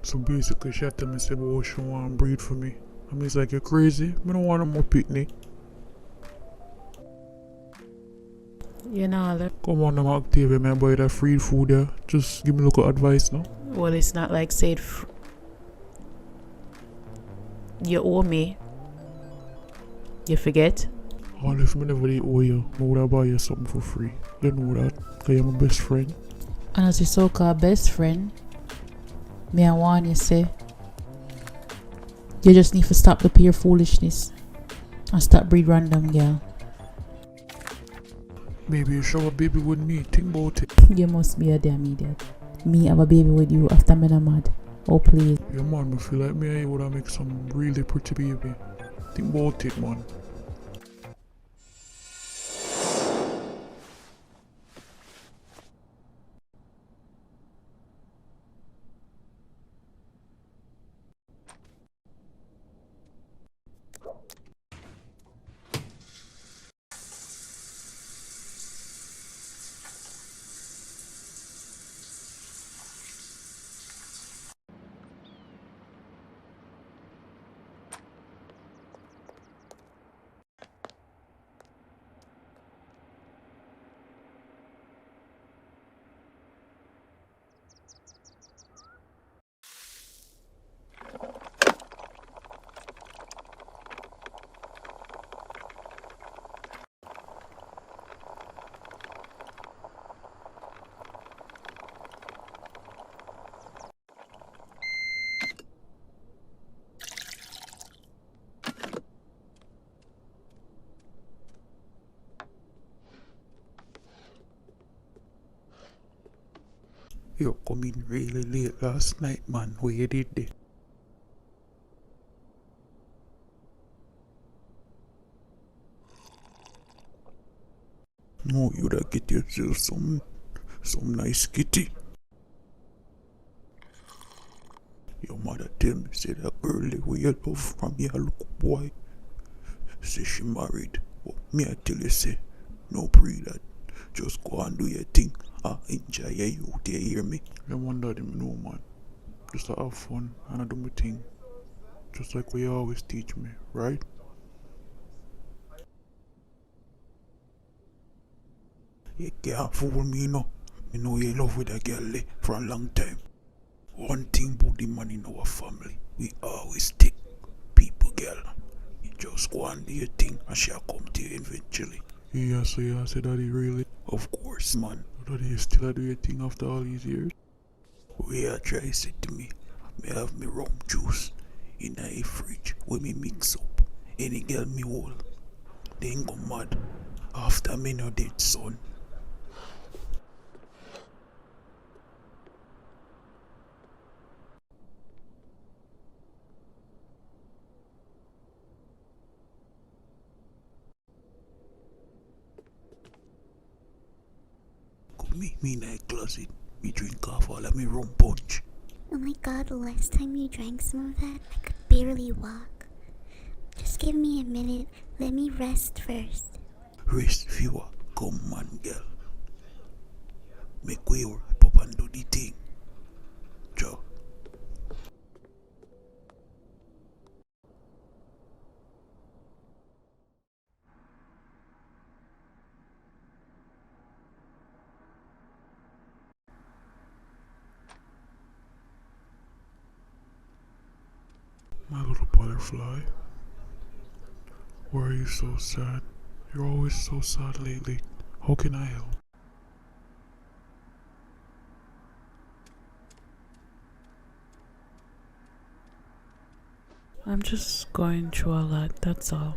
So basically she had to me say about she want to breed for me. I mean it's like you're crazy. I don't want no more picnic. You know that. Come on I'm Octavia, man boy that free food there. Just give me a little advice now. Well, it's not like said you owe me. You forget? All if me never owe you, I would have buy you something for free. You know that, because you're my best friend. And as your so-called best friend, me I want you say, you just need to stop the pure foolishness and stop breed random girl. Maybe you show a baby with me, think about it. You must be a damn idiot. Me have a baby with you after me not mad. Oh please. Yeah man, I feel like me and you would have make some really pretty baby. Think about it man. You come in really late last night, man. What you did there? No, you'd have get yourself some nice kitty. Your mother tell me, say that girl where you love from your look boy. Say she married. But me I tell you say, no pre that. Just go and do your thing. Enjoy your youth, you hear me? I wonder them know man. Just to have fun and I do my thing. Just like what you always teach me, right? You can't fool me no. Me know you love with a girl for a long time. One thing about the man in our family, we always take people girl. You just go and do your thing and she'll come to you eventually. Yeah, so you say daddy really? Of course man. Daddy you still do your thing after all these years? We are try say to me, me have me rum juice in a fridge where me mix up. Any girl me hold, then go mad after me no dead son. Me in a closet, me drink off all of me rum punch. Oh my god, the last time you drank some of that, I could barely walk. Just give me a minute, let me rest first. Rest viewer, come man girl. Make way pop and do the thing. Joe. My little butterfly, why are you so sad? You're always so sad lately. How can I help? I'm just going through a lot, that's all.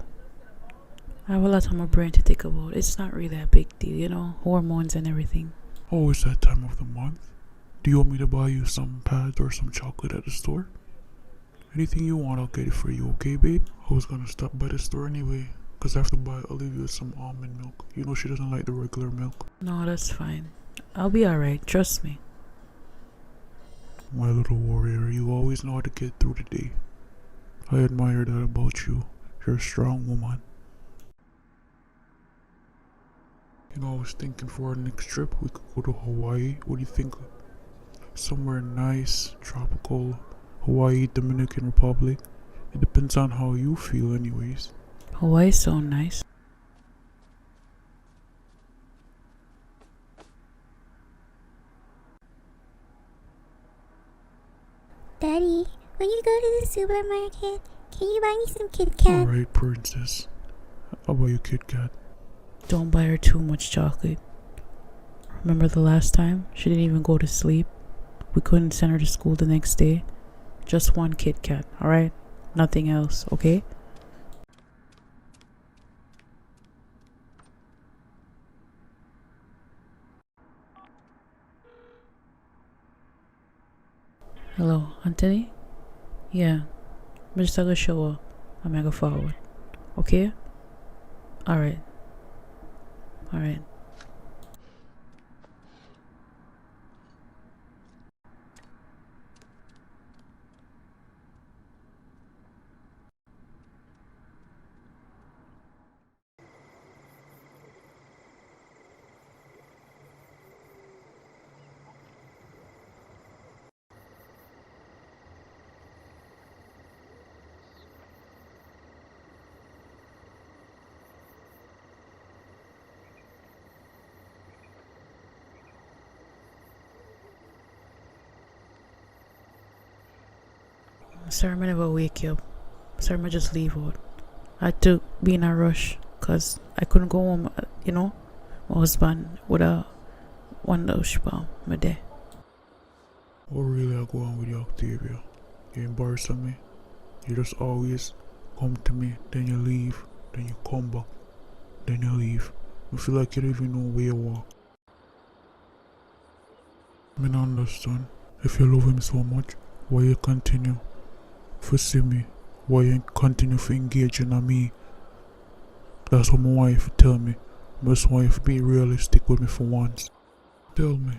I have a lot on my brain to think about. It's not really a big deal, you know, hormones and everything. Oh, it's that time of the month? Do you want me to buy you some pads or some chocolate at the store? Anything you want, I'll get it for you, okay, babe? I was gonna stop by the store anyway, cause I have to buy Olivia some almond milk. You know she doesn't like the regular milk. No, that's fine. I'll be alright, trust me. My little warrior, you always know how to get through the day. I admire that about you. You're a strong woman. You know, I was thinking for our next trip, we could go to Hawaii. What do you think? Somewhere nice, tropical, Hawaii, Dominican Republic. It depends on how you feel anyways. Hawaii's so nice. Daddy, when you go to the supermarket, can you buy me some Kit Kat? Alright, princess. How about you, Kit Kat? Don't buy her too much chocolate. Remember the last time? She didn't even go to sleep. We couldn't send her to school the next day. Just one Kit Kat, alright? Nothing else, okay? Hello, Anthony? Yeah, I'm just gonna show up. I'm gonna go forward. Okay? Alright. Alright. Sorry, I never wake you up. Sorry, I just leave out. I had to be in a rush because I couldn't go home, you know? My husband would have one dose my day. What really I go on with you, Octavia? You embarrassing me? You just always come to me, then you leave, then you come back, then you leave. I feel like you don't even know where you walk. I don't understand. If you love him so much, why you continue to see me? Why you continue to engage in me? That's what my wife tell me. I just want you to be realistic with me for once. Tell me.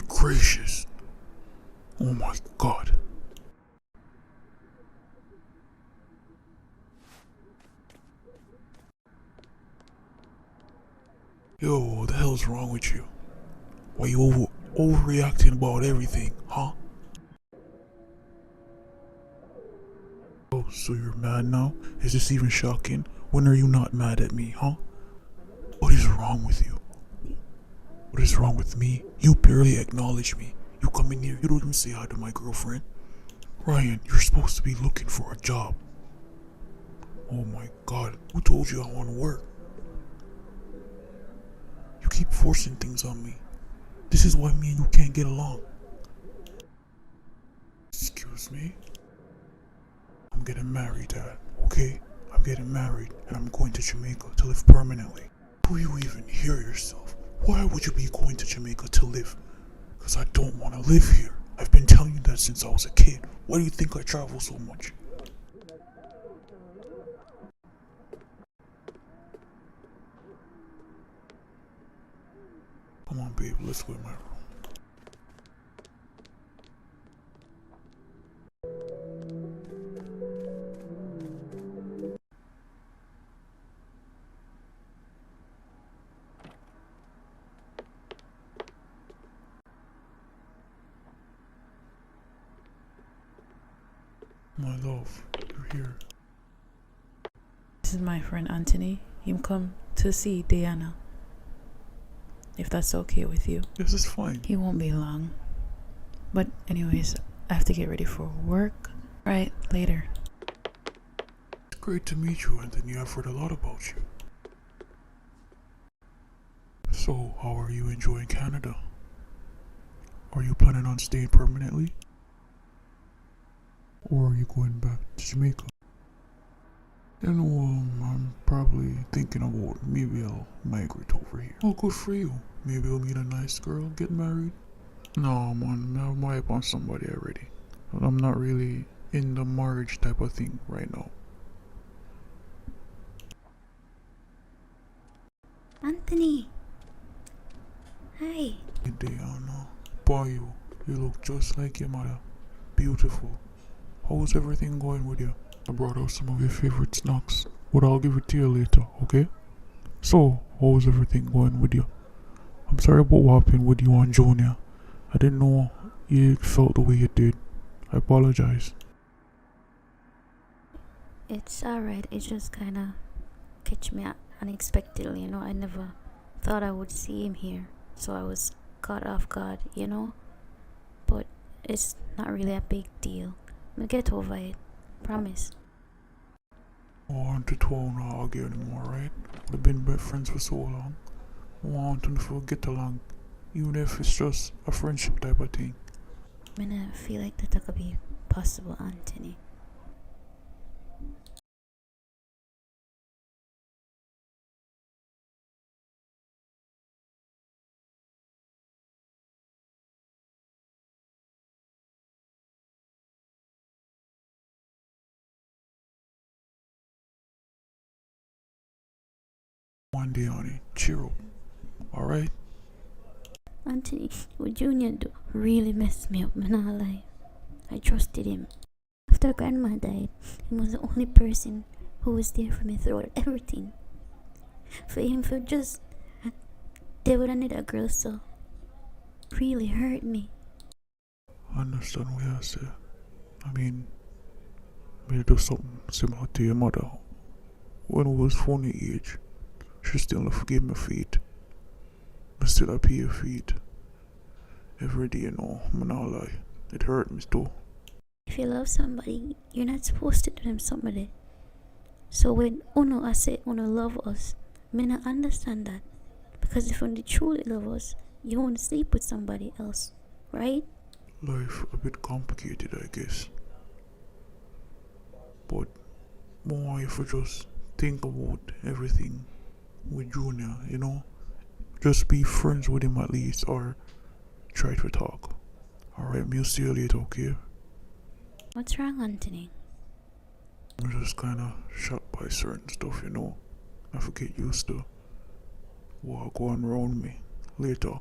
Gracious. Oh my god. Yo, what the hell's wrong with you? Why you overreacting about everything, huh? Oh, so you're mad now? Is this even shocking? When are you not mad at me, huh? What is wrong with you? What is wrong with me? You barely acknowledge me. You come in here, you don't even say hi to my girlfriend. Ryan, you're supposed to be looking for a job. Oh my god, who told you I want to work? You keep forcing things on me. This is why me and you can't get along. Excuse me? I'm getting married, Dad, okay? I'm getting married and I'm going to Jamaica to live permanently. Do you even hear yourself? Why would you be going to Jamaica to live? Because I don't want to live here. I've been telling you that since I was a kid. Why do you think I travel so much? Come on, babe, let's go in my room. My love, you're here. This is my friend Anthony. Him come to see Diana. If that's okay with you. This is fine. He won't be long. But anyways, I have to get ready for work. Right, later. It's great to meet you, Anthony. I've heard a lot about you. So, how are you enjoying Canada? Are you planning on staying permanently? Or are you going back to Jamaica? You know, I'm probably thinking about maybe I'll migrate over here. Oh, good for you. Maybe we'll meet a nice girl, get married. No, man, I might on somebody already. I'm not really in the marriage type of thing right now. Anthony. Hi. Good day, Anna. Boy, you look just like your mother. Beautiful. How's everything going with you? I brought out some of your favorite snacks, but I'll give it to you later, okay? So, how's everything going with you? I'm sorry about what happened with you and Junior. I didn't know you felt the way you did. I apologize. It's alright. It just kinda catch me unexpectedly, I never thought I would see him here. So I was caught off guard, But it's not really a big deal. I'll get over it. Promise. I want to twirl not argue anymore, right? We've been best friends for so long. I want to get along, even if it's just a friendship type of thing. I mean, I feel like that could be possible, Anthony. One day, honey, cheer up, alright? Anthony, what Junior do really messed me up, man. I lie. I trusted him. After Grandma died, he was the only person who was there for me throughout everything. For him to just deal with another girl so really hurt me. I understand what you say. I mean, maybe do something similar to your mother. When we was funny age, she still not forgive me for it. But still I pay her for it. Every day, I'm not lie. It hurt me too. If you love somebody, you're not supposed to do them somebody. So when I say Uno love us, I may not understand that. Because if you truly love us, you won't sleep with somebody else, right? Life a bit complicated, I guess. But more if you just think about everything with Junior, just be friends with him at least, or try to talk. Alright, me see you later, okay? What's wrong, Anthony? I'm just kinda shocked by certain stuff, I forget used to what go on around me. Later.